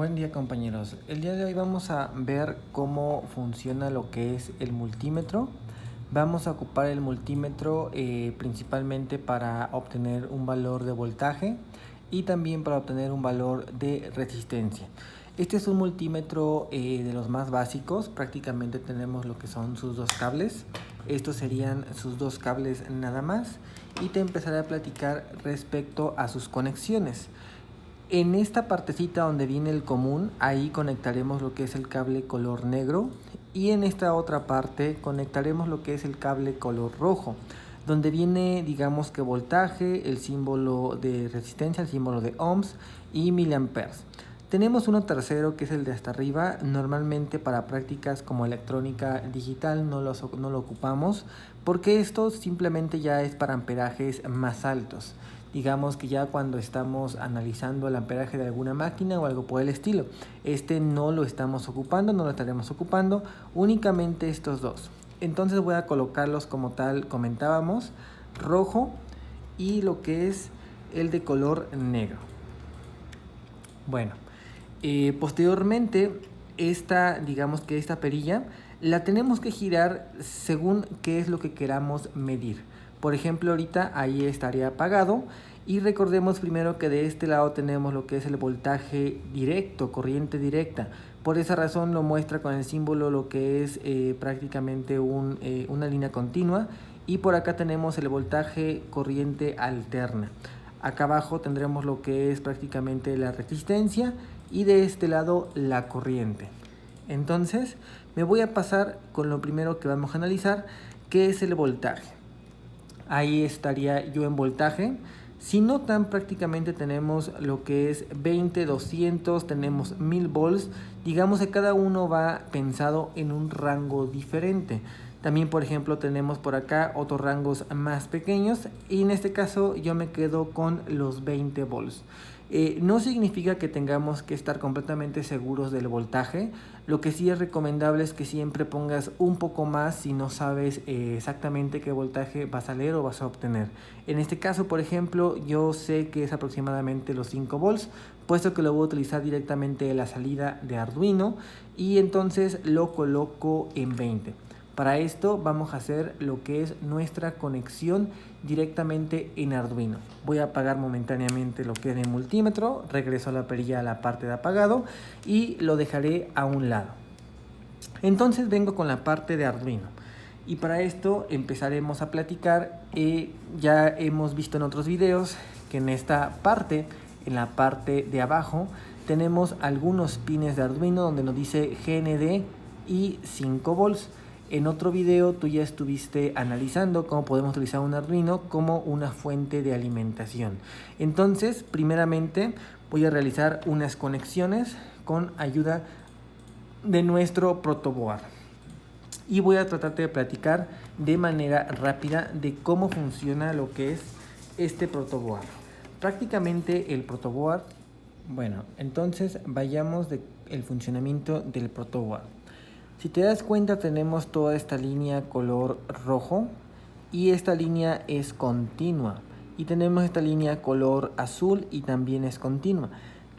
Buen día, compañeros. El día de hoy vamos a ver cómo funciona lo que es el multímetro. Vamos a ocupar el multímetro principalmente para obtener un valor de voltaje y también para obtener un valor de resistencia. Este es un multímetro de los más básicos. Prácticamente tenemos lo que son sus dos cables. Estos serían sus dos cables nada más. Y te empezaré a platicar respecto a sus conexiones. En esta partecita donde viene el común, ahí conectaremos lo que es el cable color negro, y en esta otra parte conectaremos lo que es el cable color rojo, donde viene, digamos, que voltaje, el símbolo de resistencia, el símbolo de ohms y miliamperes. Tenemos uno tercero que es el de hasta arriba. Normalmente para prácticas como electrónica digital no lo ocupamos, porque esto simplemente ya es para amperajes más altos. Digamos que ya cuando estamos analizando el amperaje de alguna máquina o algo por el estilo. Este no lo estamos ocupando, no lo estaremos ocupando, únicamente estos dos. Entonces voy a colocarlos como tal comentábamos, rojo y lo que es el de color negro. Bueno, posteriormente digamos que esta perilla la tenemos que girar según qué es lo que queramos medir. Por ejemplo, ahorita ahí estaría apagado, y recordemos primero que de este lado tenemos lo que es el voltaje directo, corriente directa. Por esa razón lo muestra con el símbolo lo que es prácticamente una línea continua, y por acá tenemos el voltaje corriente alterna. Acá abajo tendremos lo que es prácticamente la resistencia y de este lado la corriente. Entonces me voy a pasar con lo primero que vamos a analizar, que es el voltaje. Ahí estaría yo en voltaje. Si notan, prácticamente tenemos lo que es 20, 200, tenemos 1000 volts. Digamos que cada uno va pensado en un rango diferente. También, por ejemplo, tenemos por acá otros rangos más pequeños, y en este caso yo me quedo con los 20 volts. No significa que tengamos que estar completamente seguros del voltaje. Lo que sí es recomendable es que siempre pongas un poco más si no sabes exactamente qué voltaje vas a leer o vas a obtener. En este caso, por ejemplo, yo sé que es aproximadamente los 5 volts, puesto que lo voy a utilizar directamente de la salida de Arduino, y entonces lo coloco en 20. Para esto vamos a hacer lo que es nuestra conexión directamente en Arduino. Voy a apagar momentáneamente lo que es el multímetro, regreso a la perilla a la parte de apagado y lo dejaré a un lado. Entonces vengo con la parte de Arduino, y para esto empezaremos a platicar. Ya hemos visto en otros videos que en esta parte, en la parte de abajo, tenemos algunos pines de Arduino donde nos dice GND y 5 volts. En otro video tú ya estuviste analizando cómo podemos utilizar un Arduino como una fuente de alimentación. Entonces, primeramente voy a realizar unas conexiones con ayuda de nuestro protoboard. Y voy a tratarte de platicar de manera rápida de cómo funciona lo que es este protoboard. Prácticamente el protoboard, bueno, entonces vayamos del funcionamiento del protoboard. Si te das cuenta, tenemos toda esta línea color rojo, y esta línea es continua, y tenemos esta línea color azul y también es continua.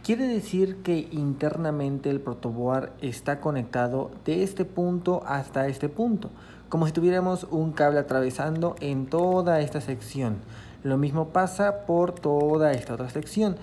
Quiere decir que internamente el protoboard está conectado de este punto hasta este punto, como si tuviéramos un cable atravesando en toda esta sección. Lo mismo pasa por toda esta otra sección.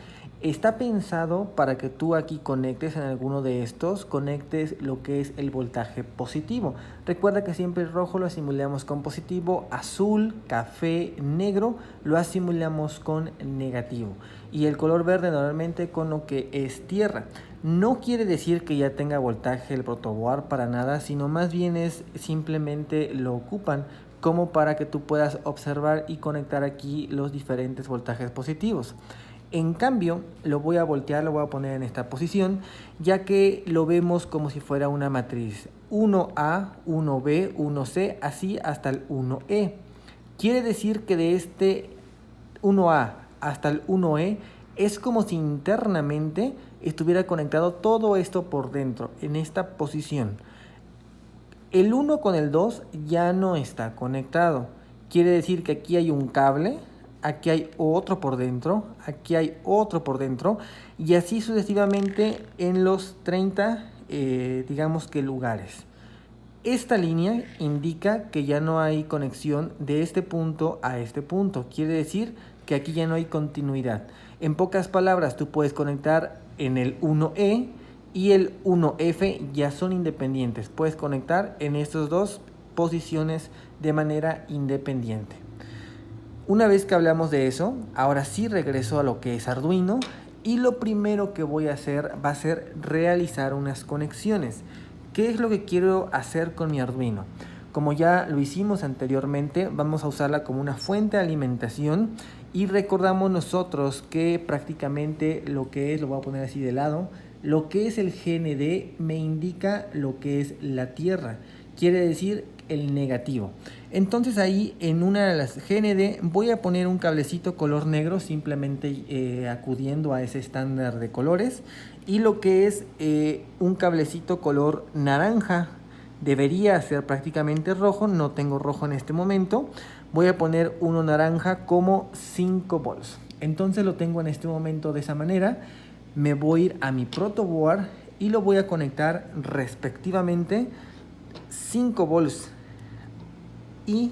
Está pensado para que tú aquí conectes en alguno de estos, conectes lo que es el voltaje positivo. Recuerda que siempre el rojo lo asimilamos con positivo, azul, café, negro lo asimilamos con negativo, y el color verde normalmente con lo que es tierra. No quiere decir que ya tenga voltaje el protoboard, para nada, sino más bien es simplemente lo ocupan como para que tú puedas observar y conectar aquí los diferentes voltajes positivos. En cambio, lo voy a voltear, lo voy a poner en esta posición, ya que lo vemos como si fuera una matriz. 1A, 1B, 1C, así hasta el 1E. Quiere decir que de este 1A hasta el 1E es como si internamente estuviera conectado todo esto por dentro, en esta posición. El 1 con el 2 ya no está conectado. Quiere decir que aquí hay un cable aquí hay otro por dentro, aquí hay otro por dentro, y así sucesivamente en los 30, digamos que lugares. Esta línea indica que ya no hay conexión de este punto a este punto. Quiere decir que aquí ya no hay continuidad. En pocas palabras, tú puedes conectar en el 1E y el 1F ya son independientes. Puedes conectar en estas dos posiciones de manera independiente. Una vez que hablamos de eso, ahora sí regreso a lo que es Arduino y lo primero que voy a hacer va a ser realizar unas conexiones. ¿Qué es lo que quiero hacer con mi Arduino? Como ya lo hicimos anteriormente, vamos a usarla como una fuente de alimentación y recordamos nosotros que prácticamente lo que es, lo voy a poner así de lado, lo que es el GND me indica lo que es la Tierra, quiere decir el negativo. Entonces ahí en una de las GND voy a poner un cablecito color negro, simplemente acudiendo a ese estándar de colores, y lo que es un cablecito color naranja, debería ser prácticamente rojo, no tengo rojo en este momento, voy a poner uno naranja como 5 volts. Entonces lo tengo en este momento de esa manera, me voy a ir a mi protoboard y lo voy a conectar respectivamente 5 volts y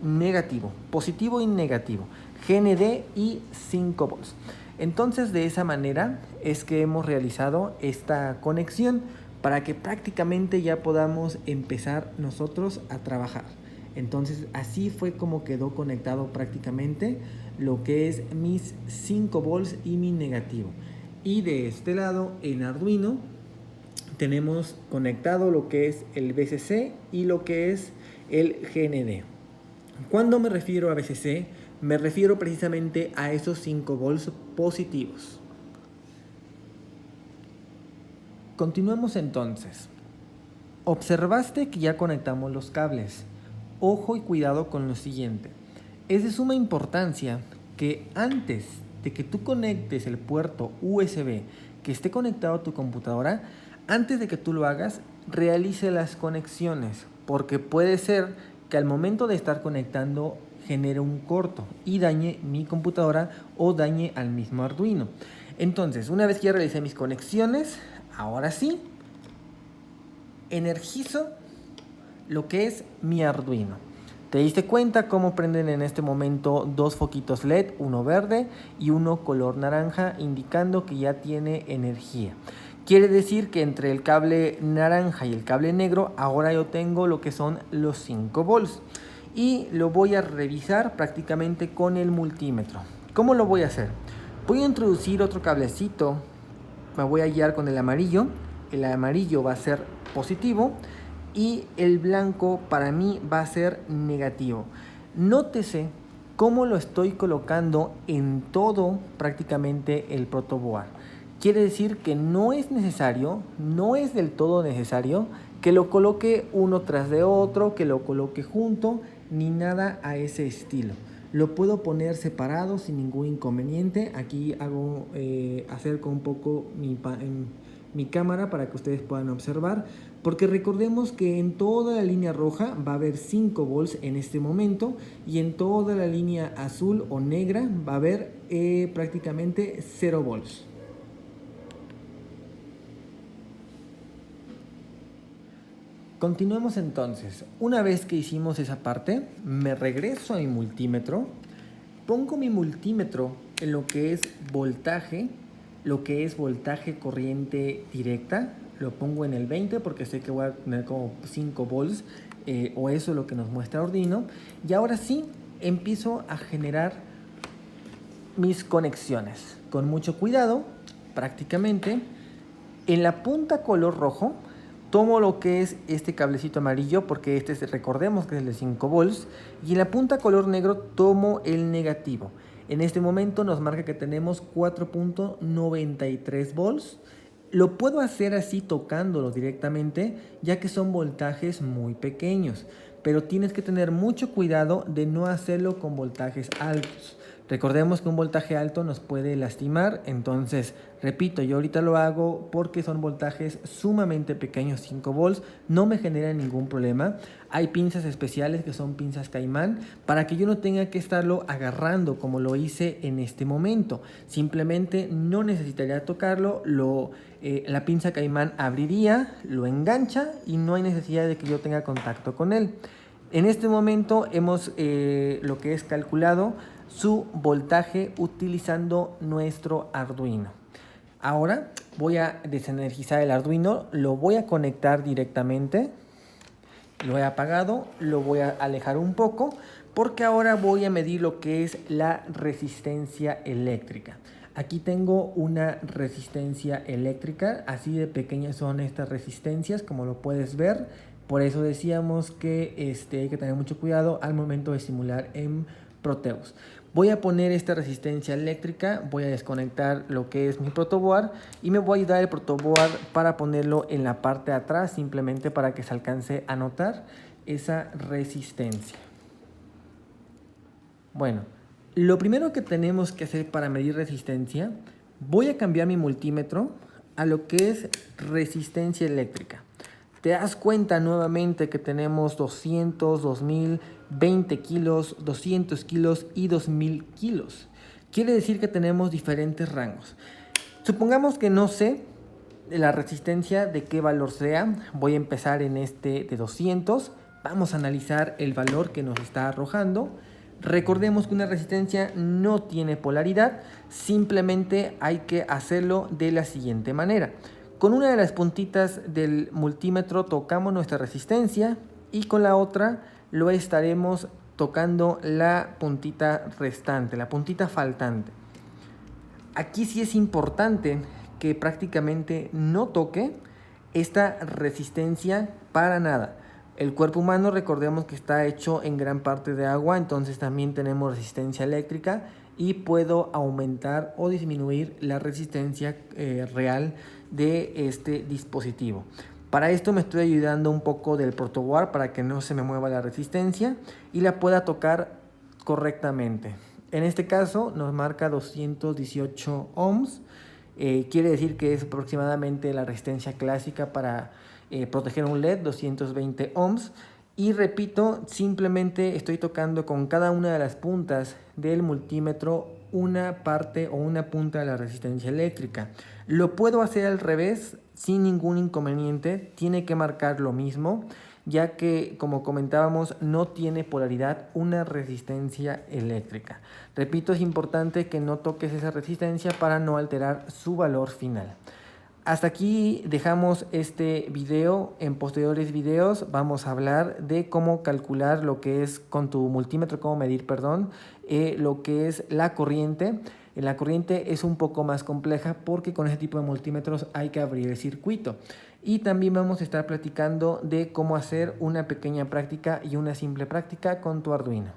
negativo, positivo y negativo, GND y 5 volts. Entonces de esa manera es que hemos realizado esta conexión para que prácticamente ya podamos empezar nosotros a trabajar. Entonces así fue como quedó conectado prácticamente lo que es mis 5 volts y mi negativo. Y de este lado en Arduino tenemos conectado lo que es el VCC y lo que es el GND. Cuando me refiero a VCC, me refiero precisamente a esos 5 volts positivos. Continuemos entonces. Observaste que ya conectamos los cables. Ojo y cuidado con lo siguiente. Es de suma importancia que antes de que tú conectes el puerto USB que esté conectado a tu computadora, antes de que tú lo hagas, realice las conexiones, porque puede ser que al momento de estar conectando genere un corto y dañe mi computadora o dañe al mismo Arduino. Entonces, una vez que ya realicé mis conexiones, ahora sí, energizo lo que es mi Arduino. ¿Te diste cuenta cómo prenden en este momento dos foquitos LED, uno verde y uno color naranja, indicando que ya tiene energía? Quiere decir que entre el cable naranja y el cable negro, ahora yo tengo lo que son los 5 volts. Y lo voy a revisar prácticamente con el multímetro. ¿Cómo lo voy a hacer? Voy a introducir otro cablecito, me voy a guiar con el amarillo va a ser positivo y el blanco para mí va a ser negativo. Nótese cómo lo estoy colocando en todo prácticamente el protoboard. Quiere decir que no es necesario, no es del todo necesario que lo coloque uno tras de otro, que lo coloque junto, ni nada a ese estilo. Lo puedo poner separado sin ningún inconveniente. Aquí hago acerco un poco mi cámara para que ustedes puedan observar, porque recordemos que en toda la línea roja va a haber 5 volts en este momento y en toda la línea azul o negra va a haber prácticamente 0 volts. Continuemos entonces. Una vez que hicimos esa parte, me regreso a mi multímetro, pongo mi multímetro en lo que es voltaje, corriente directa, lo pongo en el 20 porque sé que voy a tener como 5 volts o eso es lo que nos muestra Arduino. Y ahora sí, empiezo a generar mis conexiones con mucho cuidado. Prácticamente en la punta color rojo tomo lo que es este cablecito amarillo, porque recordemos que es el de 5 volts, y en la punta color negro tomo el negativo. En este momento nos marca que tenemos 4.93 volts. Lo puedo hacer así tocándolo directamente, ya que son voltajes muy pequeños, pero tienes que tener mucho cuidado de no hacerlo con voltajes altos. Recordemos que un voltaje alto nos puede lastimar, entonces, repito, yo ahorita lo hago porque son voltajes sumamente pequeños, 5 volts, no me generan ningún problema. Hay pinzas especiales que son pinzas Caimán para que yo no tenga que estarlo agarrando como lo hice en este momento. Simplemente no necesitaría tocarlo, la pinza Caimán abriría, lo engancha y no hay necesidad de que yo tenga contacto con él. En este momento hemos lo que es calculado su voltaje utilizando nuestro Arduino. Ahora voy a desenergizar el Arduino, lo voy a conectar directamente, lo he apagado, lo voy a alejar un poco porque ahora voy a medir lo que es la resistencia eléctrica. Aquí tengo una resistencia eléctrica, así de pequeñas son estas resistencias, como lo puedes ver. Por eso decíamos que hay que tener mucho cuidado al momento de simular en Proteus. Voy a poner esta resistencia eléctrica, voy a desconectar lo que es mi protoboard y me voy a ayudar el protoboard para ponerlo en la parte de atrás, simplemente para que se alcance a notar esa resistencia. Bueno, lo primero que tenemos que hacer para medir resistencia, voy a cambiar mi multímetro a lo que es resistencia eléctrica. Te das cuenta nuevamente que tenemos 200, 2000, 20 kilos, 200 kilos y 2000 kilos. Quiere decir que tenemos diferentes rangos. Supongamos que no sé la resistencia de qué valor sea. Voy a empezar en este de 200. Vamos a analizar el valor que nos está arrojando. Recordemos que una resistencia no tiene polaridad. Simplemente hay que hacerlo de la siguiente manera. Con una de las puntitas del multímetro tocamos nuestra resistencia y con la otra lo estaremos tocando la puntita restante, la puntita faltante. Aquí sí es importante que prácticamente no toque esta resistencia para nada. El cuerpo humano, recordemos que está hecho en gran parte de agua, entonces también tenemos resistencia eléctrica y puedo aumentar o disminuir la resistencia real de este dispositivo. Para esto me estoy ayudando un poco del protoboard para que no se me mueva la resistencia y la pueda tocar correctamente. En este caso nos marca 218 ohms. Quiere decir que es aproximadamente la resistencia clásica para proteger un LED, 220 ohms. Y repito, simplemente estoy tocando con cada una de las puntas del multímetro una parte o una punta de la resistencia eléctrica. Lo puedo hacer al revés sin ningún inconveniente, tiene que marcar lo mismo, ya que, como comentábamos, no tiene polaridad una resistencia eléctrica. Repito, es importante que no toques esa resistencia para no alterar su valor final. Hasta aquí dejamos este video. En posteriores videos vamos a hablar de cómo calcular lo que es con tu multímetro, cómo medir, lo que es la corriente. La corriente es un poco más compleja porque con este tipo de multímetros hay que abrir el circuito. Y también vamos a estar platicando de cómo hacer una pequeña práctica y una simple práctica con tu Arduino.